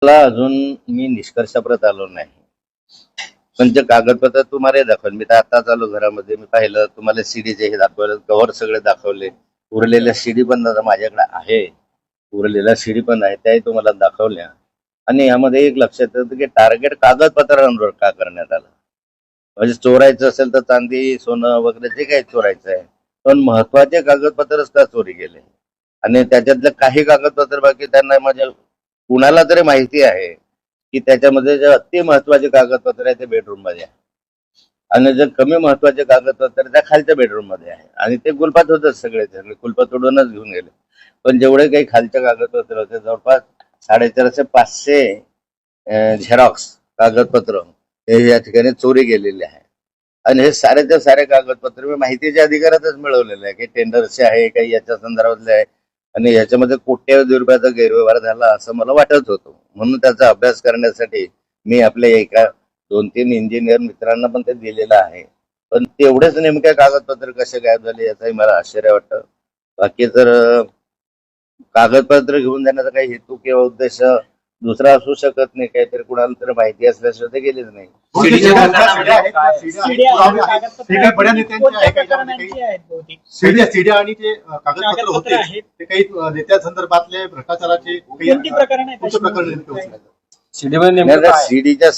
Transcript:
मला अजून मी निष्कर्षाप्रत आलो नाही. पण जे कागदपत्र तुम्हाला दाखवले, मी तर आताच आलो घरामध्ये, मी पाहिलं तुम्हाला सीडीचे हे दाखवलं, कव्हर सगळे दाखवले, उरलेल्या सीडी पण आता माझ्याकडे आहे, उरलेल्या सीडी पण आहे, त्याही तुम्हाला दाखवल्या. आणि यामध्ये एक लक्षात येतं की टार्गेट कागदपत्रांवर का करण्यात आलं. म्हणजे चोरायचं असेल तर चांदी सोनं वगैरे जे काही चोरायचं आहे, पण महत्वाचे कागदपत्रच का चोरी केले. आणि त्याच्यातले काही कागदपत्र बाकी त्यांना म्हणजे कुणाला तरी माहिती आहे की त्याच्यामध्ये जे अति महत्वाचे कागदपत्र आहे ते बेडरूम मध्ये आहे, आणि जे कमी महत्वाचे कागदपत्र त्या खालच्या बेडरूम मध्ये आहे, आणि ते कुलपात होतच सगळे कुलपा तोडूनच घेऊन गेले. पण जेवढे काही खालच्या कागदपत्र होते जवळपास 450-500 झेरॉक्स कागदपत्र हे या ठिकाणी चोरी गेलेले आहे. आणि हे सारेच्या सारे कागदपत्र मी माहितीच्या अधिकारातच मिळवलेले आहे, काही टेंडरचे आहे, काही याच्या संदर्भातले आहे. आणि याच्यामध्ये कोट्यवधी रुपयाचा गैरव्यवहार झाला असं मला वाटत होतं, म्हणून त्याचा अभ्यास करण्यासाठी मी आपल्या एका 2-3 इंजिनियर मित्रांना पण ते दिलेलं आहे. पण तेवढेच नेमक्या कागदपत्र कसे गायब झाले याचाही मला आश्चर्य वाटतं. बाकी तर कागदपत्र घेऊन जाण्याचा काही हेतू किंवा उद्देश दुसरा असू शकत नाही, काहीतरी कुणाला तरी माहिती असल्याशिवाय ते गेलेच नाही. सीडी आणि ते कागदपत्र होते ते काही नेत्या संदर्भातले भ्रष्टाचाराचे सीडीच्या